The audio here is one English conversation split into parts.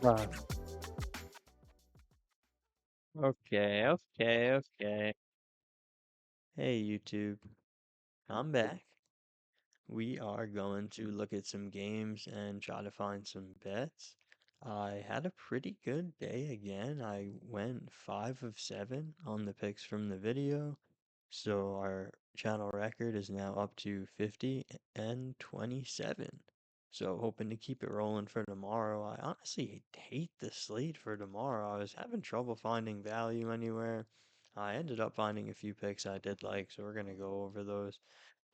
Uh, okay. Hey YouTube, I'm back. We are going to look at some games and try to find some bets. I had a pretty good day again. I went 5 of 7 on the picks from the video. So our channel record is now up to 50 and 27. So hoping to keep it rolling for tomorrow. I honestly hate the slate for tomorrow. I was having trouble finding value anywhere. I ended up finding a few picks I did like, so we're gonna go over those.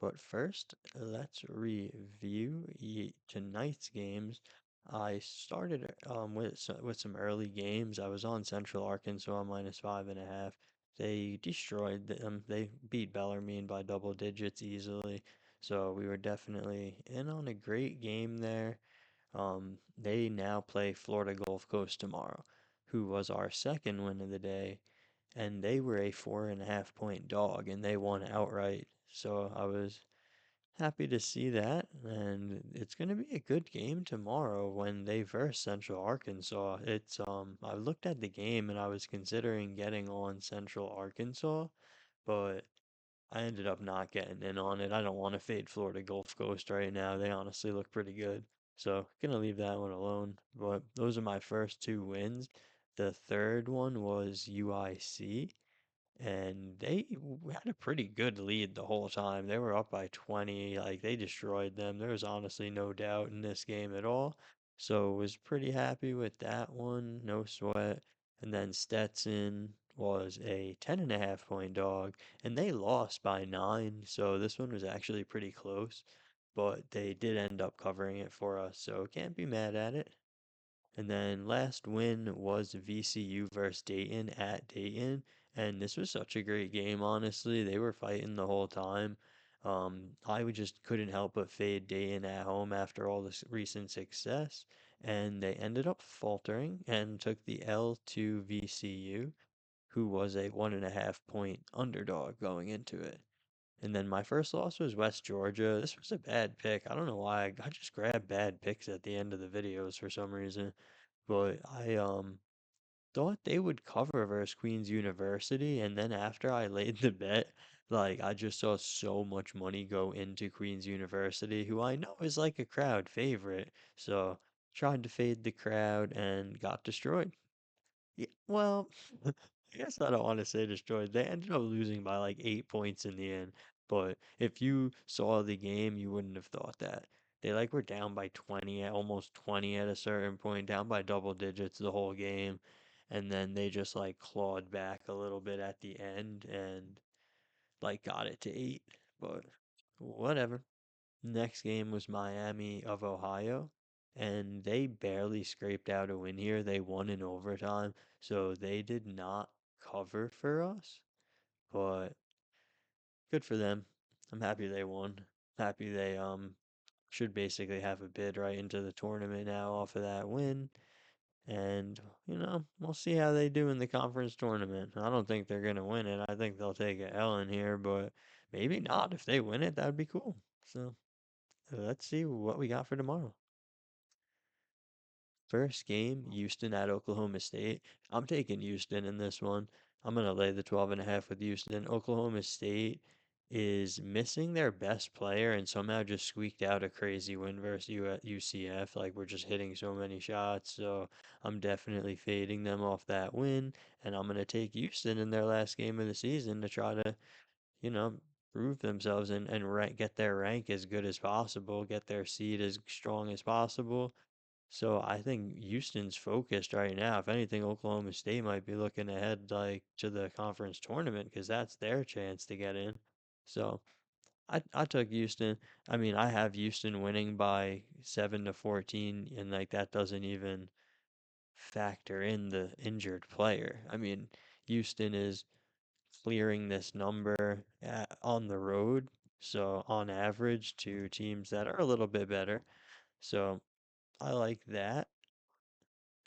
But first, let's review tonight's games. I started with some early games. I was on Central Arkansas -5.5. They destroyed them. They beat Bellarmine by double digits easily. So we were definitely in on a great game there. They now play Florida Gulf Coast tomorrow, who was our second win of the day, and they were a 4.5 point dog, and they won outright. So I was happy to see that, and it's going to be a good game tomorrow when they verse Central Arkansas. I looked at the game and I was considering getting on Central Arkansas, but I ended up not getting in on it. I don't want to fade Florida Gulf Coast right now. They honestly look pretty good. So, gonna leave that one alone. But those are my first two wins. The third one was UIC, and had a pretty good lead the whole time. They were up by 20, like they destroyed them. There was honestly no doubt in this game at all. So was pretty happy with that one, no sweat. And then Stetson was a 10.5 point dog, and they lost by 9. So this one was actually pretty close, but they did end up covering it for us. So can't be mad at it. And then last win was VCU versus Dayton at Dayton. And this was such a great game, honestly. They were fighting the whole time. Just couldn't help but fade Dayton at home after all this recent success. And they ended up faltering and took the L to VCU, who was a 1.5 point underdog going into it. And then my first loss was West Georgia. This was a bad pick. I don't know why. I just grabbed bad picks at the end of the videos for some reason. But I thought they would cover versus Queen's University, and then after I laid the bet, like I just saw so much money go into Queen's University, who I know is like a crowd favorite. So tried to fade the crowd and got destroyed. Yeah, well, I guess I don't want to say destroyed. They ended up losing by like 8 points in the end. But if you saw the game, you wouldn't have thought that. They like were down by 20, almost 20 at a certain point, down by double digits the whole game. And then they just like clawed back a little bit at the end and like got it to 8. But whatever. Next game was Miami of Ohio, and they barely scraped out a win here. They won in overtime, so they did not cover for us, but good for them. I'm happy they won. Happy they should basically have a bid right into the tournament now off of that win. And, we'll see how they do in the conference tournament. I don't think they're going to win it. I think they'll take a L in here, but maybe not. If they win it, that'd be cool. So, let's see what we got for tomorrow. First game, Houston at Oklahoma State. I'm taking Houston in this one. I'm going to lay the 12.5 with Houston. Oklahoma State is missing their best player and somehow just squeaked out a crazy win versus UCF. Like, we're just hitting so many shots. So I'm definitely fading them off that win. And I'm going to take Houston in their last game of the season to try to, you know, prove themselves and get their rank as good as possible, get their seed as strong as possible. So I think Houston's focused right now. If anything, Oklahoma State might be looking ahead like to the conference tournament because that's their chance to get in. So I took Houston. I mean, I have Houston winning by 7-14, and like that doesn't even factor in the injured player. I mean, Houston is clearing this number on the road, so on average to teams that are a little bit better. So I like that.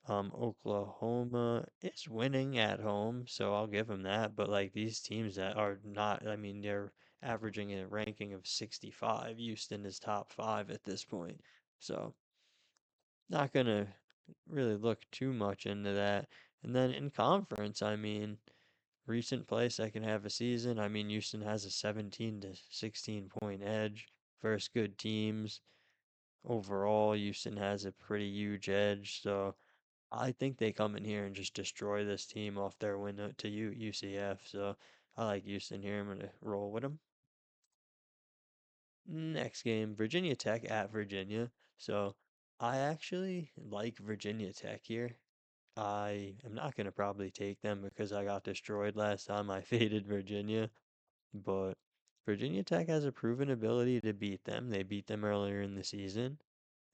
Oklahoma is winning at home, so I'll give them that. But like these teams that are not, I mean, they're averaging a ranking of 65. Houston is top 5 at this point. So not gonna really look too much into that. And then in conference, I mean, recent play second half of season, I mean, Houston has a 17 to 16 point edge versus good teams. Overall, Houston has a pretty huge edge, so I think they come in here and just destroy this team off their win to UCF. So I like Houston here. I'm gonna roll with them. Next game, Virginia Tech at Virginia. So I actually like Virginia Tech here. I am not gonna probably take them because I got destroyed last time I faded Virginia, but Virginia Tech has a proven ability to beat them. They beat them earlier in the season.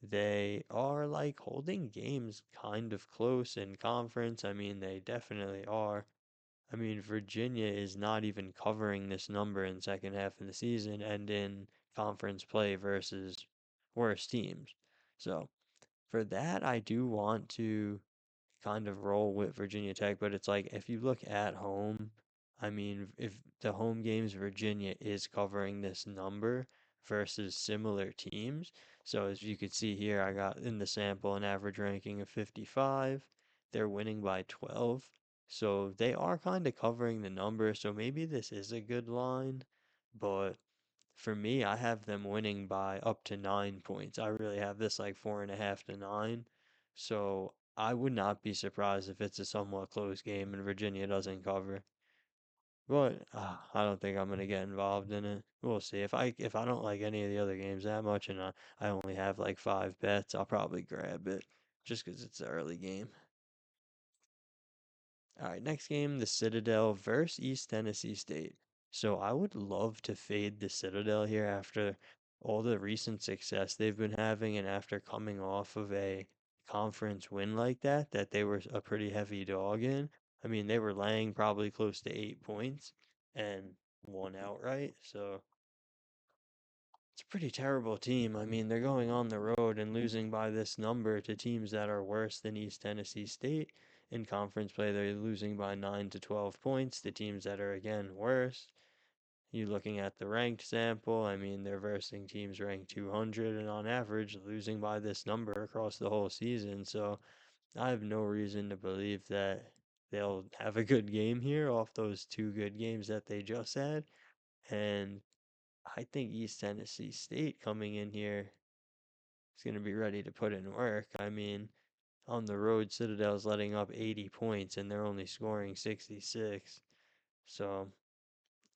They are like holding games kind of close in conference. I mean, they definitely are. I mean, Virginia is not even covering this number in second half of the season and in conference play versus worse teams. So for that, I do want to kind of roll with Virginia Tech, but it's like if you look at home, I mean, if the home games Virginia is covering this number versus similar teams. So as you could see here, I got in the sample an average ranking of 55. They're winning by 12. So they are kind of covering the number. So maybe this is a good line, but for me, I have them winning by up to 9 points. I really have this like 4.5 to 9. So I would not be surprised if it's a somewhat close game and Virginia doesn't cover. But I don't think I'm gonna get involved in it. We'll see. If I don't like any of the other games that much and I only have like 5 bets, I'll probably grab it just 'cause it's an early game. All right, next game, the Citadel versus East Tennessee State. So I would love to fade the Citadel here after all the recent success they've been having and after coming off of a conference win like that they were a pretty heavy dog in. I mean, they were laying probably close to 8 points and won outright. So it's a pretty terrible team. I mean, they're going on the road and losing by this number to teams that are worse than East Tennessee State. In conference play, they're losing by 9 to 12 points. The teams that are, again, worse. You looking at the ranked sample, I mean, they're versing teams ranked 200 and on average losing by this number across the whole season. So I have no reason to believe that they'll have a good game here off those two good games that they just had. And I think East Tennessee State coming in here is going to be ready to put in work. I mean, on the road, Citadel's letting up 80 points and they're only scoring 66. So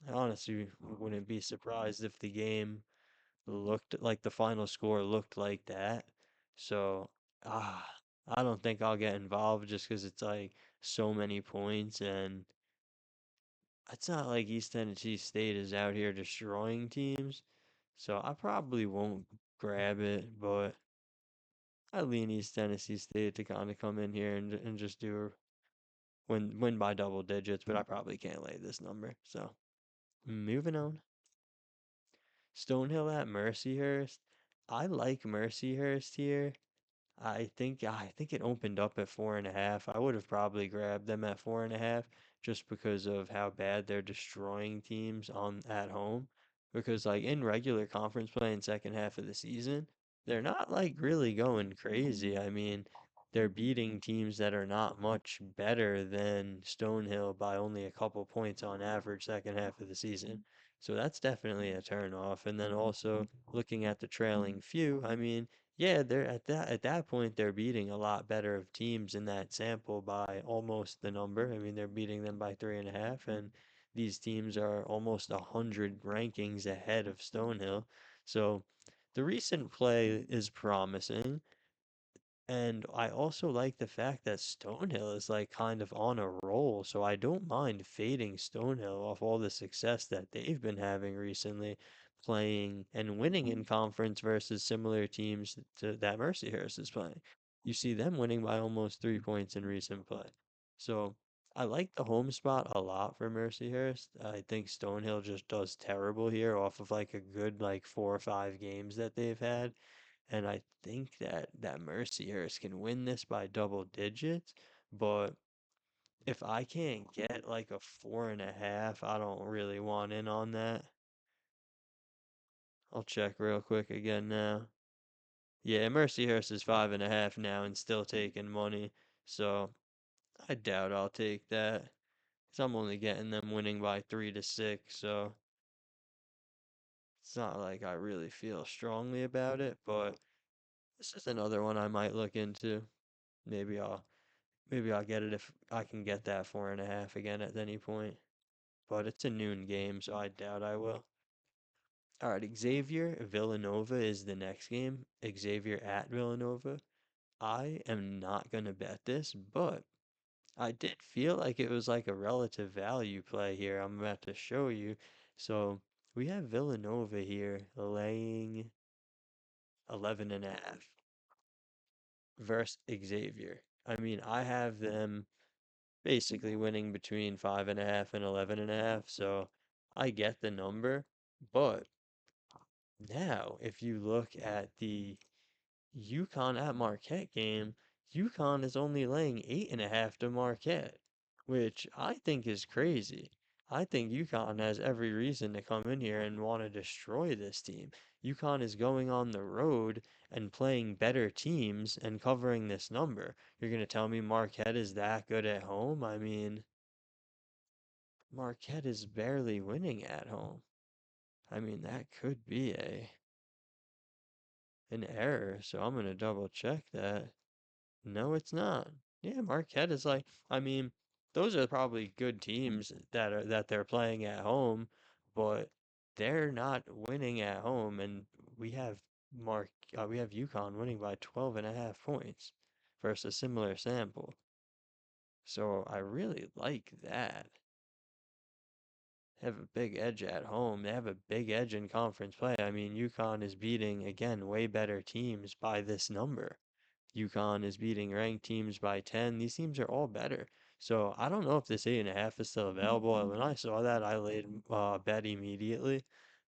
I honestly wouldn't be surprised if the game looked like the final score looked like that. So ah, I don't think I'll get involved just because it's like so many points and it's not like East Tennessee State is out here destroying teams. So I probably won't grab it, but I lean East Tennessee State to kind of come in here and just do win by double digits, but I probably can't lay this number. So moving on. Stonehill at Mercyhurst. I like Mercyhurst here. I think it opened up at 4.5. I would have probably grabbed them at 4.5 just because of how bad they're destroying teams on at home. Because like in regular conference play in second half of the season, they're not like really going crazy. I mean, they're beating teams that are not much better than Stonehill by only a couple points on average second half of the season. So that's definitely a turn off. And then also looking at the trailing few, I mean, yeah, they're at that point they're beating a lot better of teams in that sample by almost the number. I mean, they're beating them by 3.5, and these teams are almost 100 rankings ahead of Stonehill. So the recent play is promising. And I also like the fact that Stonehill is like kind of on a roll, so I don't mind fading Stonehill off all the success that they've been having recently, playing and winning in conference versus similar teams to that Mercyhurst is playing. You see them winning by almost 3 points in recent play. So I like the home spot a lot for Mercyhurst. I think Stonehill just does terrible here off of like a good like 4 or 5 games that they've had. And I think that Mercyhurst can win this by double digits, but if I can't get like a 4.5, I don't really want in on that. I'll check real quick again now. Yeah, Mercyhurst is 5.5 now and still taking money, so I doubt I'll take that. 'Cause I'm only getting them winning by 3 to 6, so it's not like I really feel strongly about it, but this is another one I might look into. Maybe I'll maybe I'll get it if I can get that 4.5 again at any point. But it's a noon game, so I doubt I will. All right, Xavier Villanova is the next game. Xavier at Villanova. I am not gonna bet this, but I did feel like it was like a relative value play here. I'm about to show you. So we have Villanova here laying 11 and a half versus Xavier. I mean, I have them basically winning between 5.5 and 11 and a half, so I get the number. But now, if you look at the UConn at Marquette game, UConn is only laying 8.5 to Marquette, which I think is crazy. I think UConn has every reason to come in here and want to destroy this team. UConn is going on the road and playing better teams and covering this number. You're going to tell me Marquette is that good at home? I mean, Marquette is barely winning at home. I mean, that could be a an error, so I'm going to double check that. No, it's not. Yeah, Marquette is like, I mean, those are probably good teams that they're playing at home, but they're not winning at home, and we have we have UConn winning by 12.5 points versus a similar sample. So I really like that. They have a big edge at home. They have a big edge in conference play. I mean, UConn is beating, again, way better teams by this number. UConn is beating ranked teams by 10. These teams are all better. So I don't know if this 8.5 is still available. When I saw that, I laid bet immediately.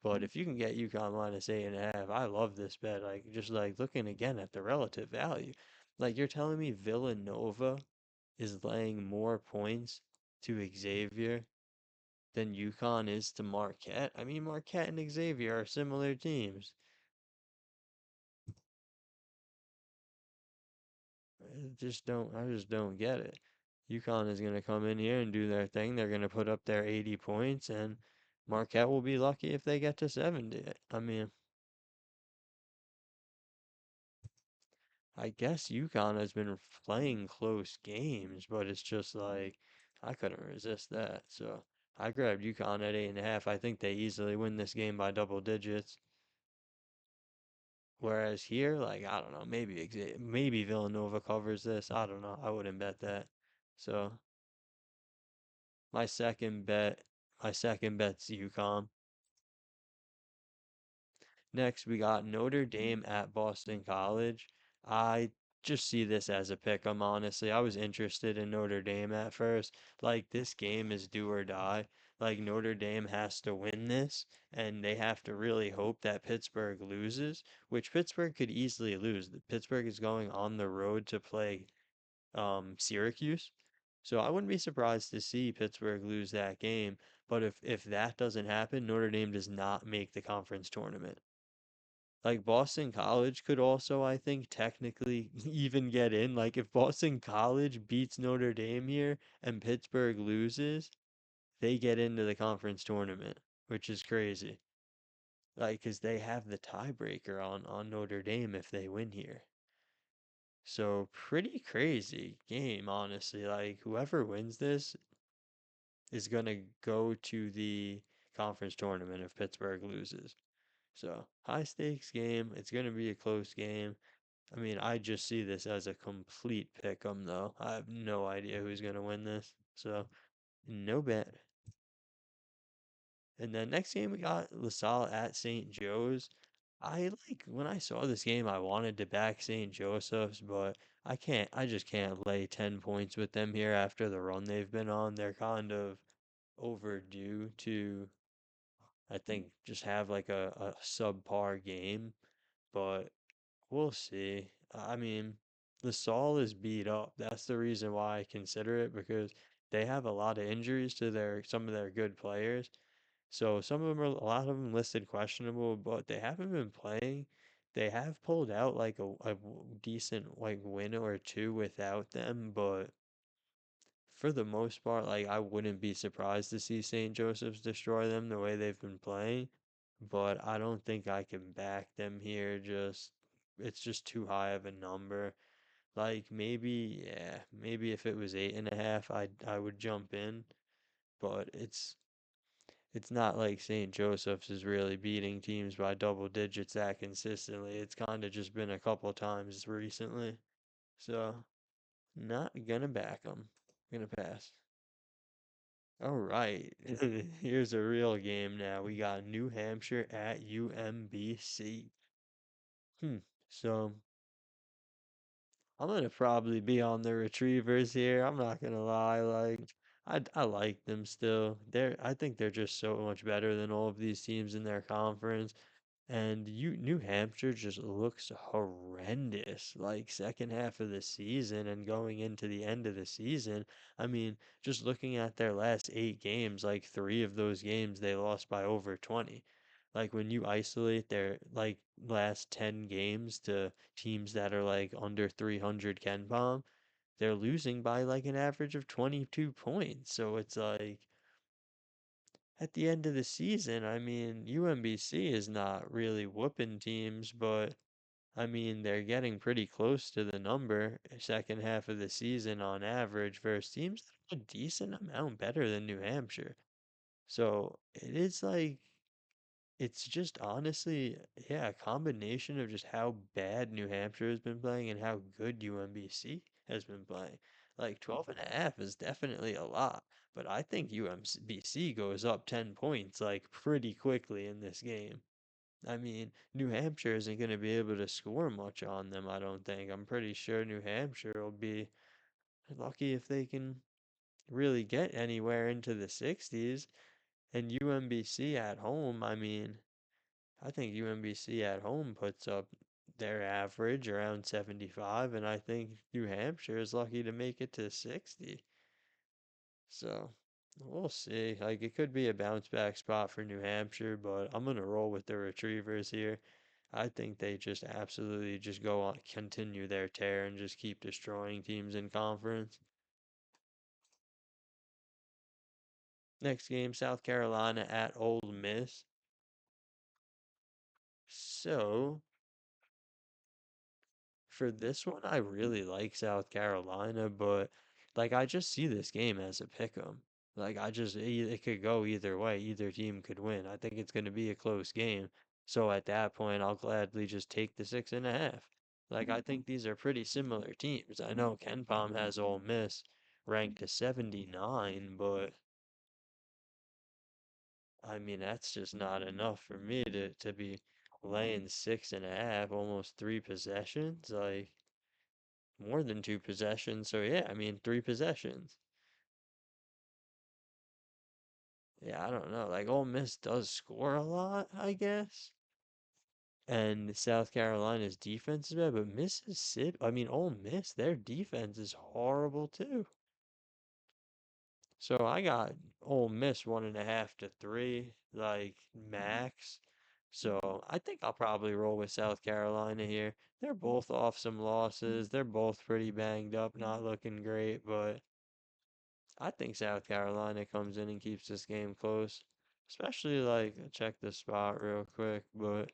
But if you can get UConn minus 8.5, I love this bet. Like just like looking again at the relative value. Like you're telling me Villanova is laying more points to Xavier than UConn is to Marquette. I mean, Marquette and Xavier are similar teams. I just don't get it. UConn is going to come in here and do their thing. They're going to put up their 80 points, and Marquette will be lucky if they get to 70. I mean, I guess UConn has been playing close games, but it's just like I couldn't resist that. So I grabbed UConn at 8.5. I think they easily win this game by double digits. Whereas here, like I don't know, maybe Villanova covers this. I don't know. I wouldn't bet that. So my second bet, my second bet's UConn. Next, we got Notre Dame at Boston College. I just see this as a pick 'em, honestly. I was interested in Notre Dame at first. Like, this game is do or die. Like, Notre Dame has to win this, and they have to really hope that Pittsburgh loses, which Pittsburgh could easily lose. Pittsburgh is going on the road to play Syracuse. So I wouldn't be surprised to see Pittsburgh lose that game. But if that doesn't happen, Notre Dame does not make the conference tournament. Like Boston College could also, I think, technically even get in. Like if Boston College beats Notre Dame here and Pittsburgh loses, they get into the conference tournament, which is crazy. Like, 'cause they have the tiebreaker on Notre Dame if they win here. So pretty crazy game, honestly. Like whoever wins this is gonna go to the conference tournament if Pittsburgh loses. So high stakes game. It's gonna be a close game. I mean, I just see this as a complete pick 'em though. I have no idea who's gonna win this. So no bet. And then next game we got LaSalle at St. Joe's. I like when I saw this game, I wanted to back St. Joseph's, but I just can't lay 10 points with them here after the run they've been on. They're kind of overdue to, I think, just have like a subpar game, but we'll see. I mean, the Saul is beat up. That's the reason why I consider it because they have a lot of injuries to their some of their good players. So some of them are a lot of them listed questionable, but they haven't been playing they have pulled out like decent like win or two without them, but for the most part, like I wouldn't be surprised to see St. Joseph's destroy them the way they've been playing, but I don't think I can back them here. Just it's just too high of a number. Like maybe, yeah, maybe if it was 8.5, I would jump in, but it's not like St. Joseph's is really beating teams by double digits that consistently. It's kind of just been a couple times recently. So, not gonna back them. Gonna pass. All right. Here's a real game now. We got New Hampshire at UMBC. Hmm. So, I'm gonna probably be on the Retrievers here. I'm not gonna lie. Like, I like them still. I think they're just so much better than all of these teams in their conference. And New Hampshire just looks horrendous, like second half of the season and going into the end of the season. I mean, just looking at their last 8 games, like three of those games they lost by over 20. Like when you isolate their like last 10 games to teams that are like under 300 Ken Palm, they're losing by like an average of 22 points. So it's like at the end of the season, I mean, UMBC is not really whooping teams, but I mean, they're getting pretty close to the number second half of the season on average versus teams that are a decent amount better than New Hampshire. So it is like, it's just honestly, yeah, a combination of just how bad New Hampshire has been playing and how good UMBC has been playing. Like 12.5 is definitely a lot, but I think UMBC goes up 10 points like pretty quickly in this game. I mean, New Hampshire isn't going to be able to score much on them, I don't think. I'm pretty sure New Hampshire will be lucky if they can really get anywhere into the 60s. And UMBC at home, I mean, I think UMBC at home puts up their average around 75, and I think New Hampshire is lucky to make it to 60. So we'll see. Like it could be a bounce back spot for New Hampshire, but I'm gonna roll with the Retrievers here. I think they just absolutely just go on, continue their tear and just keep destroying teams in conference. Next game, South Carolina at Ole Miss. So for this one, I really like South Carolina, but like I just see this game as a pick 'em. Like it could go either way. Either team could win. I think it's going to be a close game. So at that point, I'll gladly just take the 6.5. Like I think these are pretty similar teams. I know Ken Palm has Ole Miss ranked to 79, but I mean that's just not enough for me to be laying 6.5, almost 3 possessions. Like more than 2 possessions. So yeah, I mean 3 possessions. Yeah, I don't know. Like Ole Miss does score a lot, I guess. And South Carolina's defense is bad, but Mississippi, I mean Ole Miss, their defense is horrible too. So I got Ole Miss 1.5 to 3, like max. So I think I'll probably roll with South Carolina here. They're both off some losses. They're both pretty banged up, not looking great, but I think South Carolina comes in and keeps this game close. Especially like check the spot real quick, but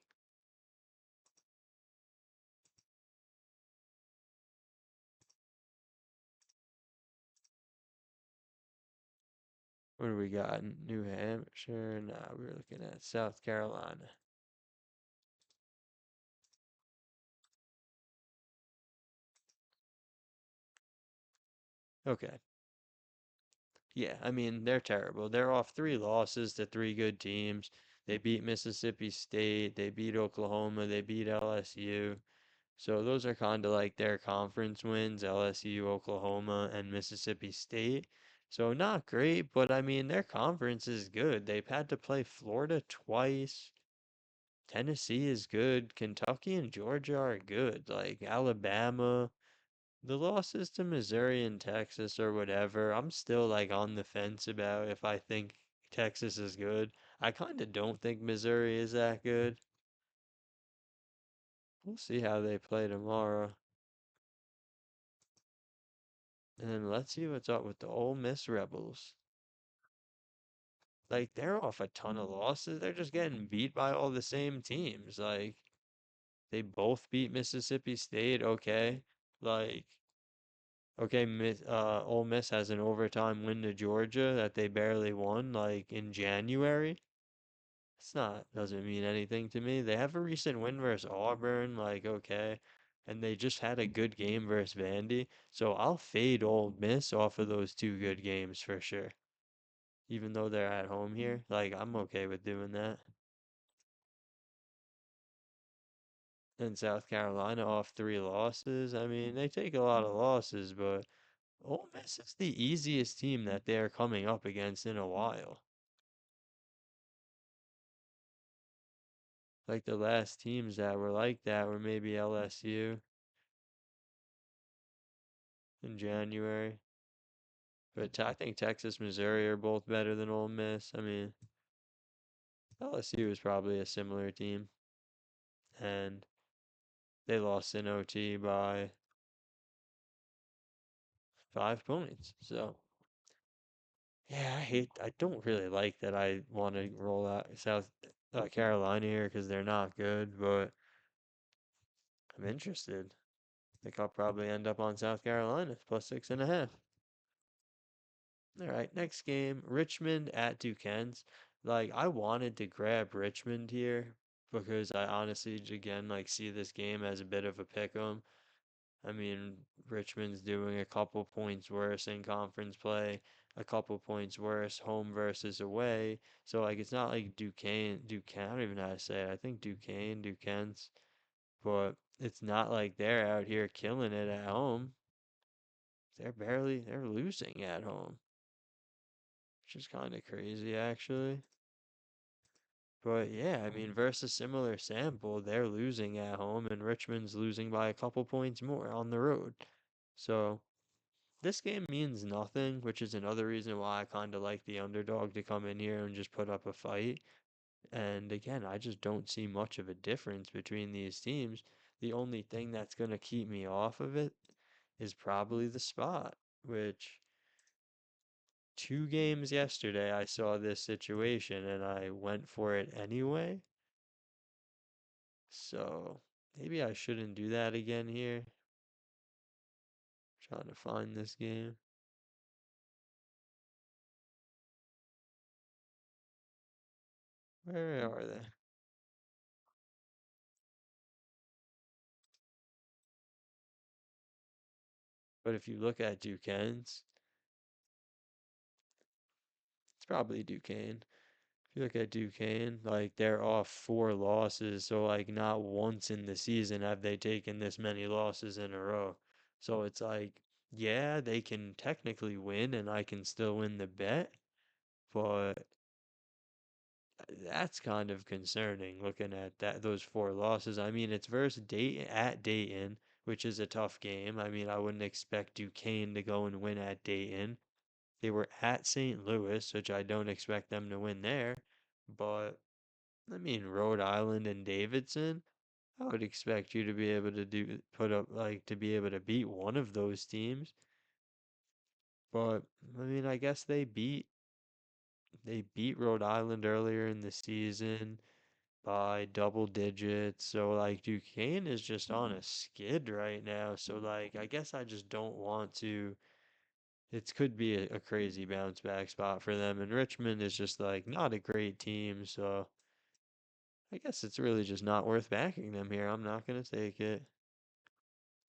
what do we got? New Hampshire? Nah, we're looking at South Carolina. Okay. Yeah, I mean they're terrible. They're off 3 losses to 3 good teams. They beat Mississippi State, they beat Oklahoma, they beat LSU. So those are kind of like their conference wins, LSU, Oklahoma, and Mississippi State. So not great, but I mean their conference is good. They've had to play Florida twice. Tennessee is good. Kentucky and Georgia are good. Like Alabama, the losses to Missouri and Texas or whatever, I'm still like on the fence about if I think Texas is good. I kind of don't think Missouri is that good. We'll see how they play tomorrow. And then let's see what's up with the Ole Miss Rebels. Like, they're off a ton of losses. They're just getting beat by all the same teams. Like, they both beat Mississippi State, okay. Like, okay, Ole Miss has an overtime win to Georgia that they barely won, like, in January. It's not, doesn't mean anything to me. They have a recent win versus Auburn, like, okay. And they just had a good game versus Vandy. So I'll fade Ole Miss off of those two good games for sure. Even though they're at home here, like, I'm okay with doing that. And South Carolina off three losses. I mean, they take a lot of losses, but Ole Miss is the easiest team that they're coming up against in a while. Like the last teams that were like that were maybe LSU in January. But I think Texas, Missouri are both better than Ole Miss. I mean, LSU is probably a similar team, and they lost in OT by 5 points. So, yeah, I don't really like that I want to roll out South Carolina here because they're not good, but I'm interested. I think I'll probably end up on South Carolina plus 6.5. All right, next game, Richmond at Duquesne's. Like, I wanted to grab Richmond here because I honestly, again, like see this game as a bit of a pick 'em. I mean, Richmond's doing a couple points worse in conference play, a couple points worse home versus away. So like, it's not like Duquesne. I don't even know how to say it. I think Duquesne's, but it's not like they're out here killing it at home. They're losing at home, which is kind of crazy actually. But yeah, I mean, versus similar sample, they're losing at home and Richmond's losing by a couple points more on the road. So this game means nothing, which is another reason why I kind of like the underdog to come in here and just put up a fight. And again, I just don't see much of a difference between these teams. The only thing that's going to keep me off of it is probably the spot, which 2 games yesterday I saw this situation and I went for it anyway. So maybe I shouldn't do that again here. Trying to find this game. Where are they? But if you look at Duquesne's, it's probably Duquesne. If you look at Duquesne, like they're off 4 losses, so like not once in the season have they taken this many losses in a row. So it's like, yeah, they can technically win and I can still win the bet, but that's kind of concerning looking at those 4 losses. I mean, it's versus Dayton at Dayton, which is a tough game. I mean, I wouldn't expect Duquesne to go and win at Dayton. They were at St. Louis, which I don't expect them to win there. But I mean, Rhode Island and Davidson, I would expect you to be able to put up like to be able to beat one of those teams. But I mean, I guess they beat Rhode Island earlier in the season by double digits. So like Duquesne is just on a skid right now. So like I guess I just don't want to. It could be a crazy bounce back spot for them. And Richmond is just like not a great team. So I guess it's really just not worth backing them here. I'm not gonna take it.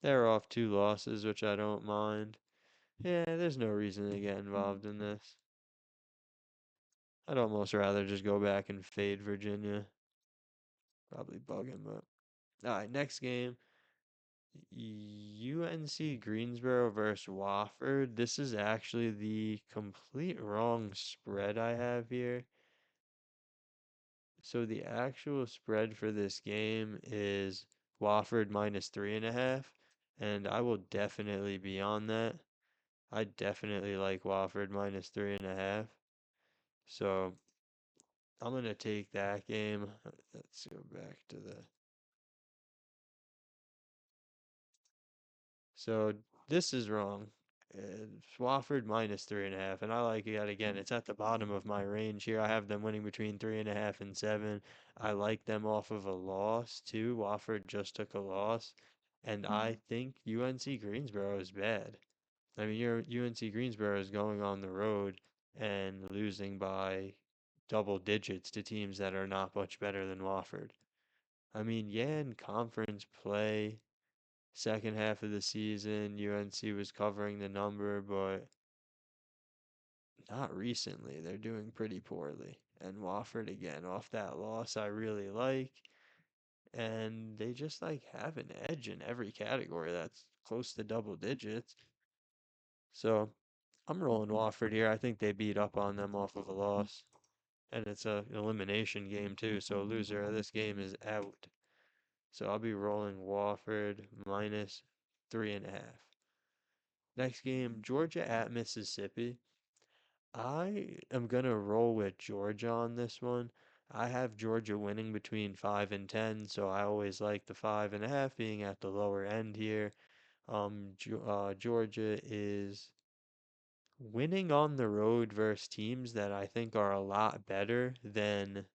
They're off 2 losses, which I don't mind. Yeah, there's no reason to get involved in this. I'd almost rather just go back and fade Virginia. Probably bug him up. All right, next game. UNC Greensboro versus Wofford. This is actually the complete wrong spread I have here. So the actual spread for this game is Wofford minus 3.5, and I will definitely be on that. I definitely like Wofford minus 3.5. So I'm gonna take that game. Let's go back to the So this is wrong. Wofford minus 3.5, and I like it again. It's at the bottom of my range here. I have them winning between 3.5 and 7. I like them off of a loss too. Wofford just took a loss, and I think UNC Greensboro is bad. I mean, your UNC Greensboro is going on the road and losing by double digits to teams that are not much better than Wofford. I mean, yeah, in conference play, second half of the season, UNC was covering the number, but not recently. They're doing pretty poorly. And Wofford, again, off that loss, I really like. And they just like have an edge in every category that's close to double digits. So I'm rolling Wofford here. I think they beat up on them off of a loss. And it's a elimination game too, so a loser of this game is out. So I'll be rolling Wofford minus 3.5. Next game, Georgia at Mississippi. I am gonna roll with Georgia on this one. I have Georgia winning between 5 and 10, so I always like the 5.5 being at the lower end here. Georgia is winning on the road versus teams that I think are a lot better than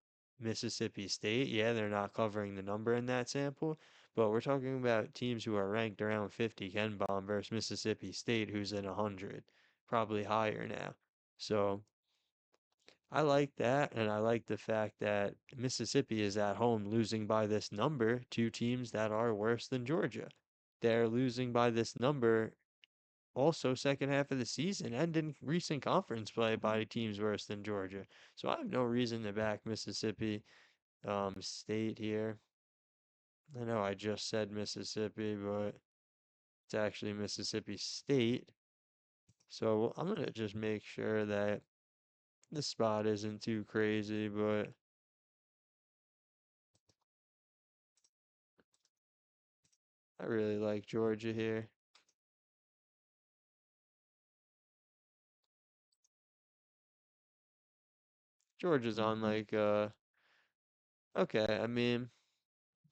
Mississippi State. Yeah, they're not covering the number in that sample, but we're talking about teams who are ranked around 50 Ken Bomb versus Mississippi State, who's in 100, probably higher now. So I like that, and I like the fact that Mississippi is at home losing by this number to teams that are worse than Georgia. They're losing by this number also second half of the season and in recent conference play by teams worse than Georgia. So I have no reason to back Mississippi State here. I know I just said Mississippi, but it's actually Mississippi State. So I'm gonna just make sure that the spot isn't too crazy, but I really like Georgia here. Georgia's on like okay, I mean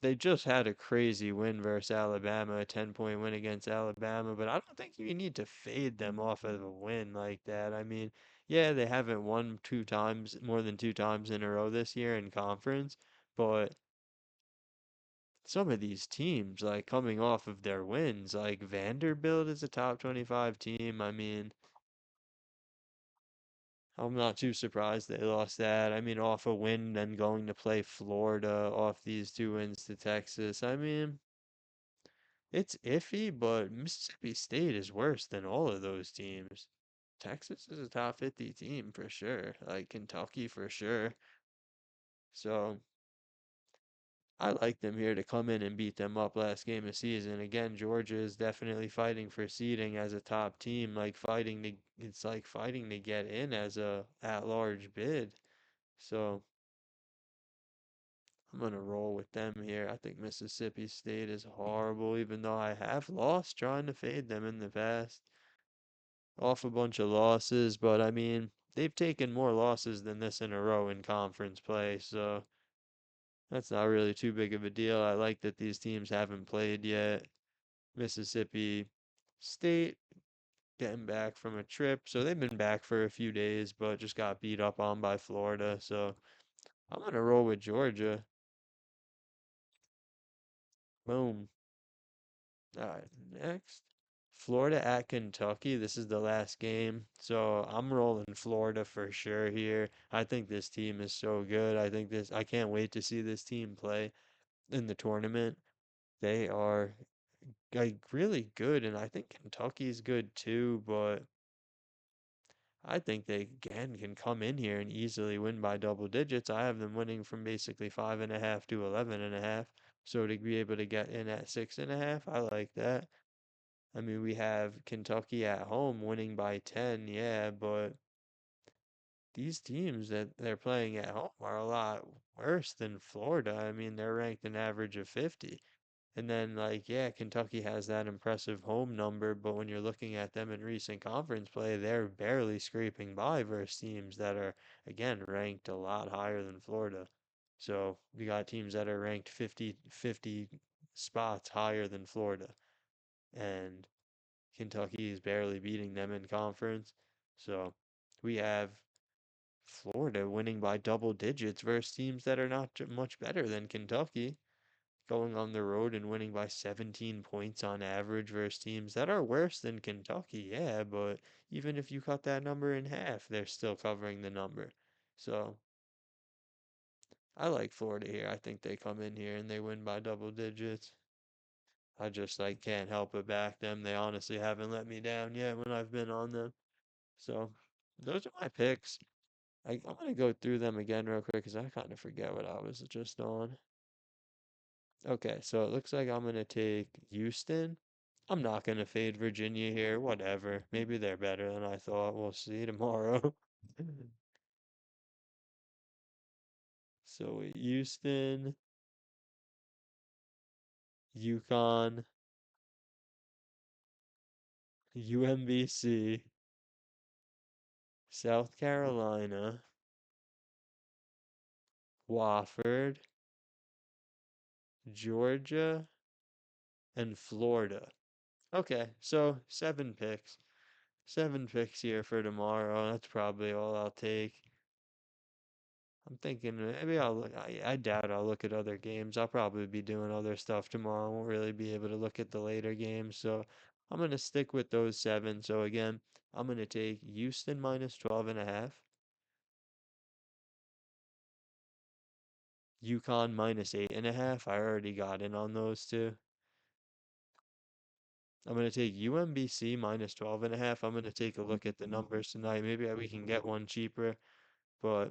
they just had a crazy win versus Alabama, a 10-point win against Alabama, but I don't think you need to fade them off of a win like that. I mean, yeah, they haven't won two times, more than two times in a row this year in conference, but some of these teams, like coming off of their wins, like Vanderbilt is a top 25 team. I mean, I'm not too surprised they lost that. I mean, off a win, then going to play Florida, off these two wins to Texas. I mean, it's iffy, but Mississippi State is worse than all of those teams. Texas is a top 50 team for sure, like Kentucky for sure. So I like them here to come in and beat them up last game of season. Again, Georgia is definitely fighting for seeding as a top team, like fighting to it's like fighting to get in as a at-large bid. So I'm gonna roll with them here. I think Mississippi State is horrible, even though I have lost trying to fade them in the past. Off a bunch of losses, but I mean, they've taken more losses than this in a row in conference play, so that's not really too big of a deal. I like that these teams haven't played yet. Mississippi State getting back from a trip, so they've been back for a few days, but just got beat up on by Florida, so I'm gonna roll with Georgia. Boom. All right, next. Florida at Kentucky. This is the last game. So I'm rolling Florida for sure here. I think this team is so good. I can't wait to see this team play in the tournament. They are like really good, and I think Kentucky's good too, but I think they again can come in here and easily win by double digits. I have them winning from basically 5.5 to 11.5. So to be able to get in at 6.5, I like that. I mean, we have Kentucky at home winning by 10, yeah, but these teams that they're playing at home are a lot worse than Florida. I mean, they're ranked an average of 50. And then, like, yeah, Kentucky has that impressive home number, but when you're looking at them in recent conference play, they're barely scraping by versus teams that are, again, ranked a lot higher than Florida. So we got teams that are ranked 50 spots higher than Florida. And Kentucky is barely beating them in conference. So we have Florida winning by double digits versus teams that are not much better than Kentucky, going on the road and winning by 17 points on average versus teams that are worse than Kentucky, yeah, but even if you cut that number in half, they're still covering the number. So I like Florida here. I think they come in here and they win by double digits. I just like can't help but back them. They honestly haven't let me down yet when I've been on them. So those are my picks. I'm gonna go through them again real quick because I kind of forget what I was just on. Okay, so it looks like I'm gonna take Houston. I'm not gonna fade Virginia here. Whatever. Maybe they're better than I thought. We'll see tomorrow. So Houston, Yukon, UMBC, South Carolina, Wofford, Georgia, and Florida. Okay, so 7 picks. 7 picks here for tomorrow. That's probably all I'll take. I'm thinking maybe I'll look. I doubt I'll look at other games. I'll probably be doing other stuff tomorrow. I won't really be able to look at the later games. So I'm going to stick with those 7. So again, I'm going to take Houston minus 12.5. Yukon minus 8.5. I already got in on those two. I'm going to take UMBC minus 12.5. I'm going to take a look at the numbers tonight. Maybe we can get one cheaper, but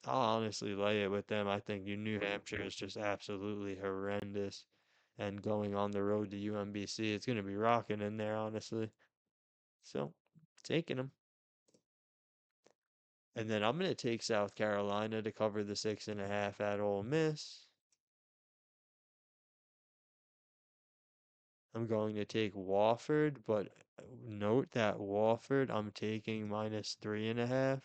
I'll honestly lay it with them. I think New Hampshire is just absolutely horrendous. And going on the road to UMBC, it's going to be rocking in there, honestly. So, taking them. And then I'm going to take South Carolina to cover the 6.5 at Ole Miss. I'm going to take Wofford, but note that Wofford I'm taking minus 3.5.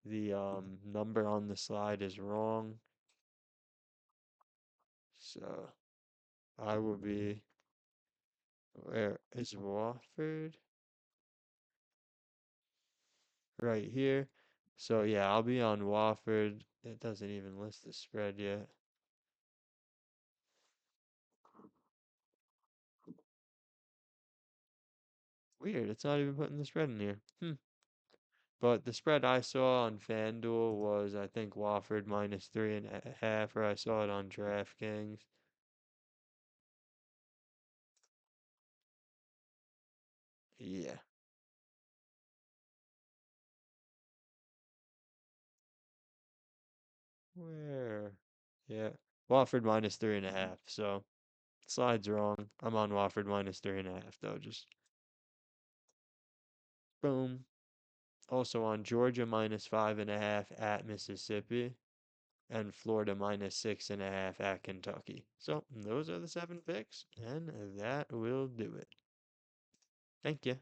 The number on the slide is wrong. So I will be, where is Wofford? Right here. So yeah, I'll be on Wofford. It doesn't even list the spread yet. Weird, it's not even putting the spread in here. But the spread I saw on FanDuel was, I think, Wofford minus 3.5, or I saw it on DraftKings. Yeah. Where? Yeah. Wofford minus 3.5. So slide's wrong. I'm on Wofford minus 3.5 though. Just boom. Also on Georgia minus 5.5 at Mississippi. And Florida minus 6.5 at Kentucky. So those are the 7 picks, and that will do it. Thank you.